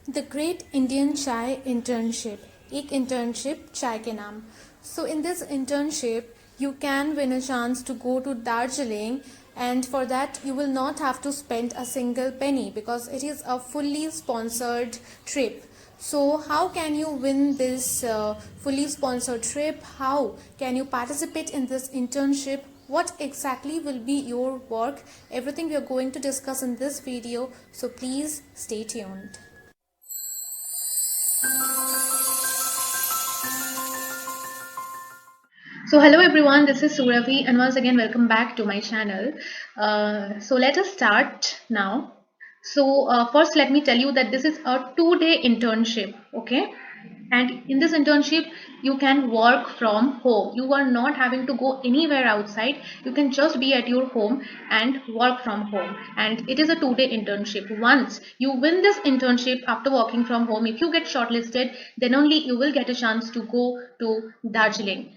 The great Indian चाय internship एक internship चाय के नाम. So in this internship you can win a chance to go to Darjeeling, and for that you will not have to spend a single penny because it is a fully sponsored trip. So how can you win this fully sponsored trip? How can you participate in this internship? What exactly will be your work? Everything we are going to discuss in this video, so please stay tuned. So hello everyone, this is Suravi and once again welcome back to my channel. So let us start now. So first let me tell you that this is a 2-day internship, okay? And in this internship you can work from home. You are not having to go anywhere outside. You can just be at your home and work from home. And it is a 2-day internship. Once you win this internship after working from home, if you get shortlisted, then only you will get a chance to go to Darjeeling.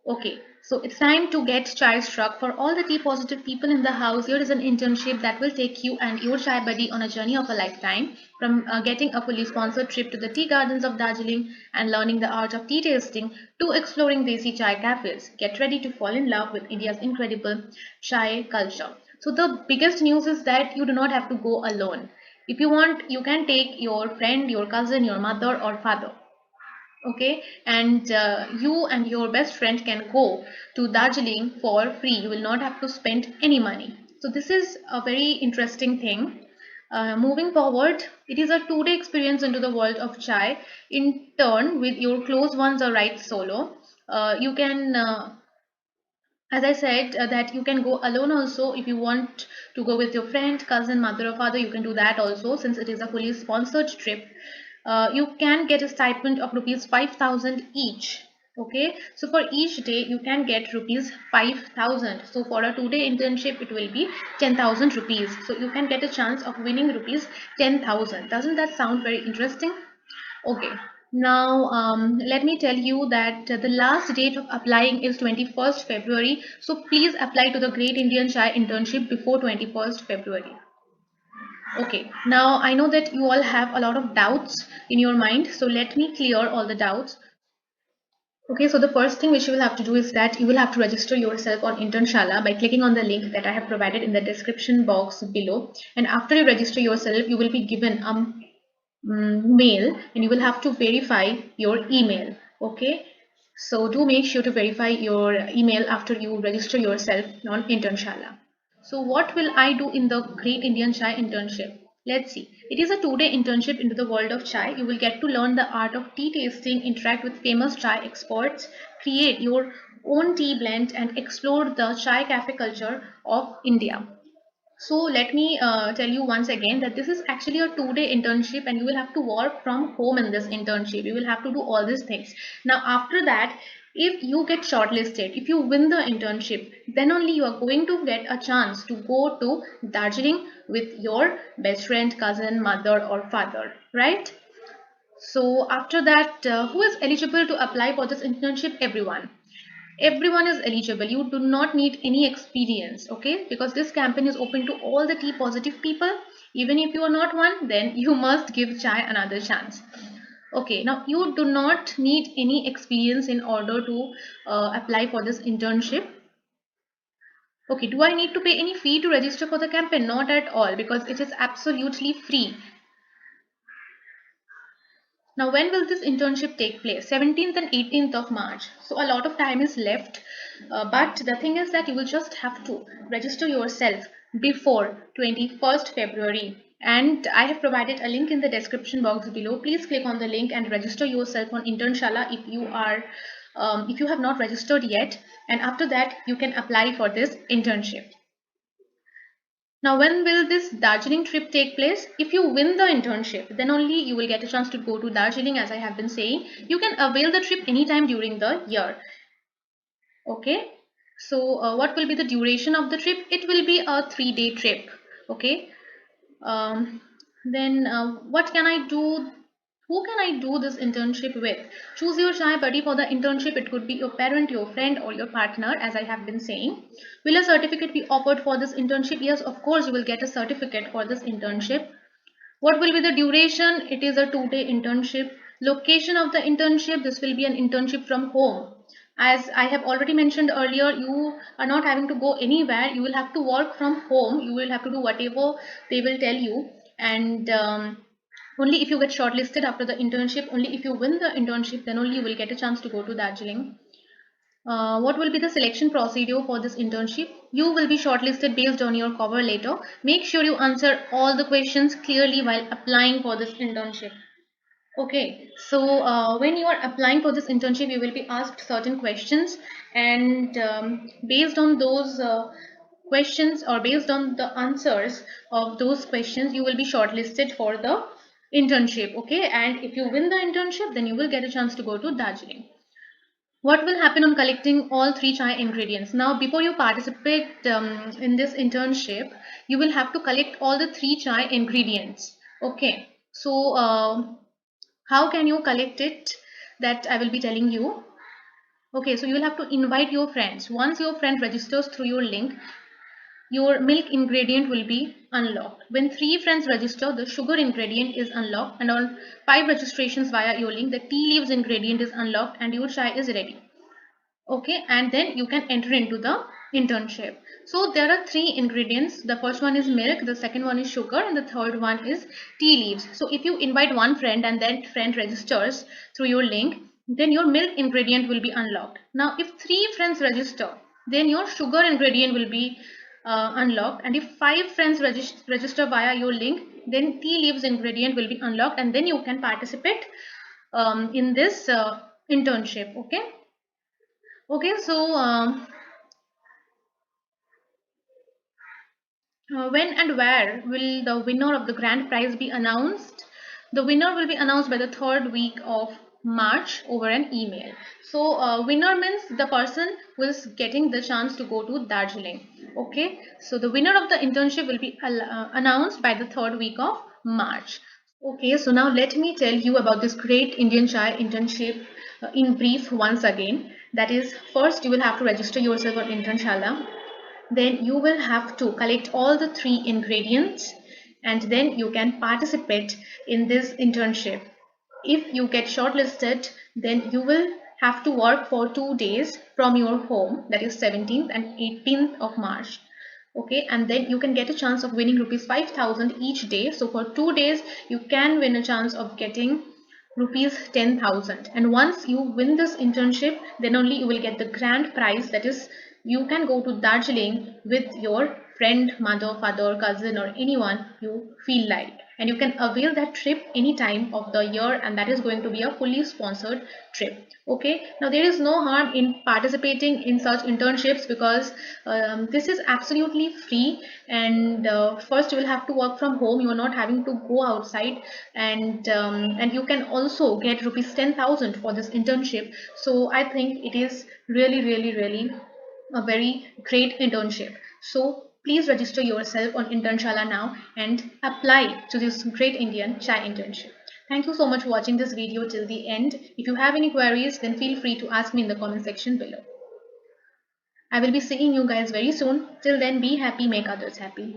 Okay, so it's time to get chai struck. For all the tea positive people in the house, here is an internship that will take you and your chai buddy on a journey of a lifetime, from getting a fully sponsored trip to the tea gardens of Darjeeling and learning the art of tea tasting to exploring desi chai cafes. Get ready to fall in love with India's incredible chai culture. So the biggest news is that you do not have to go alone. If you want, you can take your friend, your cousin, your mother or father. Okay, and you and your best friend can go to Darjeeling for free. You will not have to spend any money. So this is a very interesting thing. Moving forward, it is a 2-day experience into the world of chai. In turn, with your close ones or right solo, you can as I said, that you can go alone also. If you want to go with your friend, cousin, mother or father, you can do that also, since it is a fully sponsored trip. You can get a stipend of rupees 5,000 each. Okay, so for each day you can get rupees 5,000. So for a 2-day internship it will be 10,000 rupees. So you can get a chance of winning rupees 10,000. Doesn't that sound very interesting? Okay, now let me tell you that the last date of applying is 21st February. So please apply to the Great Indian Chai internship before 21st February. Okay, now I know that you all have a lot of doubts in your mind. So let me clear all the doubts. Okay, so the first thing which you will have to do is that you will have to register yourself on Internshala by clicking on the link that I have provided in the description box below. And after you register yourself, you will be given a mail and you will have to verify your email. Okay, so do make sure to verify your email after you register yourself on Internshala. So what will I do in the Great Indian Chai internship? Let's see. It is a 2-day internship into the world of chai. You will get to learn the art of tea tasting, interact with famous chai experts, create your own tea blend and explore the chai cafe culture of India. So let me tell you once again that this is actually a 2-day internship and you will have to work from home in this internship. You will have to do all these things. Now after that, if you get shortlisted, if you win the internship, then only you are going to get a chance to go to Darjeeling with your best friend, cousin, mother or father, right? So after that, who is eligible to apply for this internship? Everyone is eligible. You do not need any experience, okay, because this campaign is open to all the tea positive people. Even if you are not one, then you must give chai another chance. Okay, now you do not need any experience in order to apply for this internship. Okay, do I need to pay any fee to register for the campaign? Not at all, because it is absolutely free. Now, when will this internship take place? 17th and 18th of March. So a lot of time is left. But the thing is that you will just have to register yourself before 21st February. And I have provided a link in the description box below. Please click on the link and register yourself on Internshala if you have not registered yet. And after that, you can apply for this internship. Now, when will this Darjeeling trip take place? If you win the internship, then only you will get a chance to go to Darjeeling, as I have been saying. You can avail the trip anytime during the year. Okay. So, what will be the duration of the trip? It will be a 3-day trip. Okay. Then, what can I do? Who can I do this internship with? Choose your chai buddy for the internship. It could be your parent, your friend, or your partner, as I have been saying. Will a certificate be offered for this internship? Yes, of course, you will get a certificate for this internship. What will be the duration? It is a 2-day internship. Location of the internship, this will be an internship from home. As I have already mentioned earlier, you are not having to go anywhere. You will have to work from home. You will have to do whatever they will tell you. And only if you get shortlisted after the internship, only if you win the internship, then only you will get a chance to go to Darjeeling. What will be the selection procedure for this internship? You will be shortlisted based on your cover letter. Make sure you answer all the questions clearly while applying for this internship. Okay, so when you are applying for this internship, you will be asked certain questions, and based on those questions, or based on the answers of those questions, you will be shortlisted for the internship. Okay, and if you win the internship, then you will get a chance to go to Darjeeling. What will happen on collecting all three chai ingredients? Now, before you participate in this internship, you will have to collect all the three chai ingredients. Okay, so how can you collect it? That I will be telling you. Okay, so you will have to invite your friends. Once your friend registers through your link, your milk ingredient will be unlocked. When 3 friends register, the sugar ingredient is unlocked, and on 5 registrations via your link, the tea leaves ingredient is unlocked and your chai is ready. Okay, and then you can enter into the internship. So there are 3 ingredients. The first one is milk, the second one is sugar, and the third one is tea leaves. So if you invite one friend and that friend registers through your link, then your milk ingredient will be unlocked. Now if 3 friends register, then your sugar ingredient will be unlocked, and if 5 friends register via your link, then tea leaves ingredient will be unlocked, and then you can participate in this internship. Okay. Okay, so when and where will the winner of the grand prize be announced? The winner will be announced by the third week of March over an email. So winner means the person who is getting the chance to go to Darjeeling. Okay, so the winner of the internship will be announced by the third week of March. Okay, so now let me tell you about this great Indian chai internship in brief once again. That is, first you will have to register yourself on Internshala. Then you will have to collect all the 3 ingredients, and then you can participate in this internship. If you get shortlisted, then you will have to work for 2 days from your home, that is 17th and 18th of March. Okay, and then you can get a chance of winning rupees 5,000 each day. So for 2 days you can win a chance of getting rupees 10,000, and once you win this internship, then only you will get the grand prize, that is, you can go to Darjeeling with your friend, mother, father, cousin, or anyone you feel like, and you can avail that trip any time of the year, and that is going to be a fully sponsored trip. Okay, now there is no harm in participating in such internships, because this is absolutely free, and first you will have to work from home. You are not having to go outside, and you can also get rupees 10,000 for this internship. So I think it is really a very great internship. So please register yourself on Internshala now and apply to this great Indian chai internship. Thank you so much for watching this video till the end. If you have any queries, then feel free to ask me in the comment section below. I will be seeing you guys very soon. Till then, be happy, make others happy.